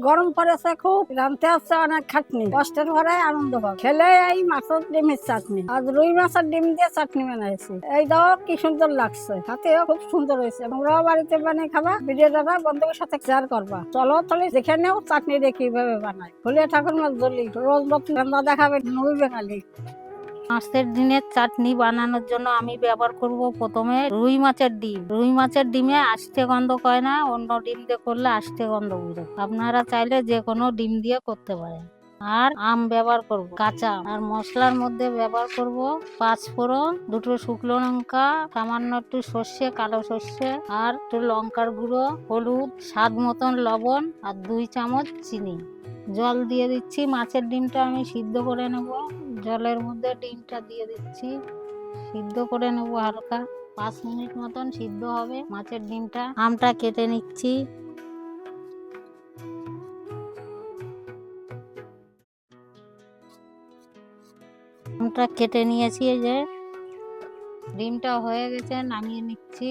গরম পড়েছে খুব, রাঁধতে হচ্ছে অনেক খাটনি, কষ্টের পরে আনন্দ পাবে। খেলে এই মাছের ডিমের চাটনি, আজ রুই মাছের ডিম দিয়ে চাটনি বানাইছি। এই দাও কি সুন্দর লাগছে, হাতেও খুব সুন্দর হয়েছে। তোমরাও বাড়িতে বানিয়ে খাবা, ভিডিওটা বন্ধুদের সাথে শেয়ার করবা। চলো তাহলে দেখে নেও চাটনিটা কিভাবে বানায়। ফুলিয়া ঠাকুরমার দলি রোজ নতুন রান্না দেখাবে নবী বেঙ্গালি। মাছের ডিমের চাটনি বানানোর জন্য আমি ব্যবহার করব প্রথমে রুই মাছের ডিম। রুই মাছের ডিমে আষ্টে গন্ধ কয় না, অন্য ডিম দিয়ে করলে আষ্টে গন্ধ বুঝে। আপনারা চাইলে যে কোনো ডিম দিয়ে করতে পারেন। আর আম ব্যবহার করব কাঁচা আম। আর মশলার মধ্যে ব্যবহার করব 5 ফোড়ন, 2টো শুকনো লঙ্কা, সামান্য একটু সর্ষে, কালো সর্ষে, আর একটু লঙ্কার গুঁড়ো, হলুদ, স্বাদ মতন লবণ, আর 2 চামচ চিনি। জল দিয়ে দিচ্ছি। মাছের ডিমটা আমি সিদ্ধ করে নেব। জলের মধ্যে ডিমটা দিয়ে দিচ্ছি, সিদ্ধ করে নেব হালকা। 5 মিনিট মতন সিদ্ধ হবে মাছের ডিমটা। আমটা কেটে নিচ্ছি। আমটা কেটে নিয়েছি। এই যে ডিমটা হয়ে গেছে, নামিয়ে নিচ্ছি।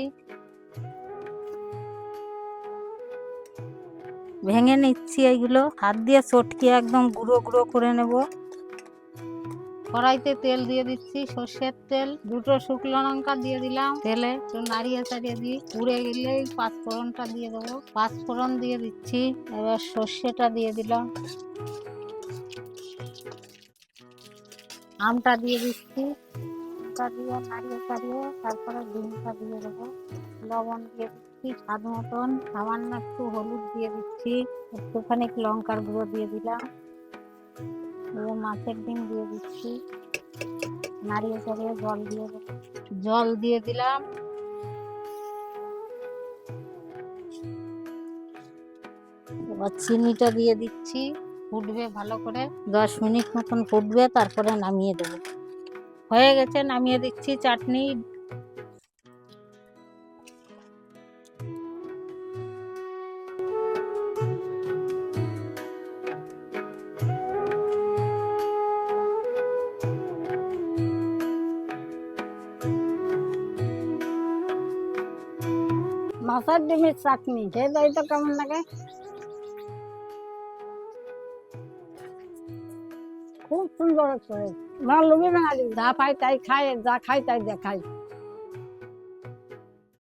ভেঙে নিচ্ছি এইগুলো, হাত দিয়ে চটকে একদম গুঁড়ো গুঁড়ো করে নেব। কড়াইতে তেল দিয়ে দিচ্ছি, সর্ষের তেল। 2টো শুকনো লঙ্কা দিয়ে দিলাম তেলে, একটু নাড়িয়ে চাড়িয়ে দিই। পুড়ে গেলেই 5 ফোড়নটা দিয়ে দেবো। 5 ফোড়ন দিয়ে দিচ্ছি। এবার সর্ষেটা দিয়ে দিলাম, আমটা দিয়ে দিচ্ছি। আমটা দিয়ে নাড়িয়ে চাড়িয়ে তারপরে ডিমটা দিয়ে দেবো। লবণ দিয়ে দিচ্ছি স্বাদ মতন, সামান্য একটু হলুদ দিয়ে দিচ্ছি, একটুখানি লঙ্কার গুঁড়ো দিয়ে দিলাম। এবার মাছের ডিম দিয়ে দিচ্ছি, নাড়িয়ে চাড়িয়ে জল দিয়ে দেবো। জল দিয়ে দিলাম। এবার চিনিটা দিয়ে দিচ্ছি। ফুটবে ভালো করে, 10 মিনিট মতন ফুটবে, তারপরে নামিয়ে দেবো। হয়ে গেছে, নামিয়ে দিচ্ছি চাটনি। মাছের ডিমের চাটনি খেয়ে যাই তো কেমন লাগে। খুব সুন্দর হচ্ছে। মা লুবি বাঙালি, যা পাই তাই খায়, যা খাই তাই দেখাই।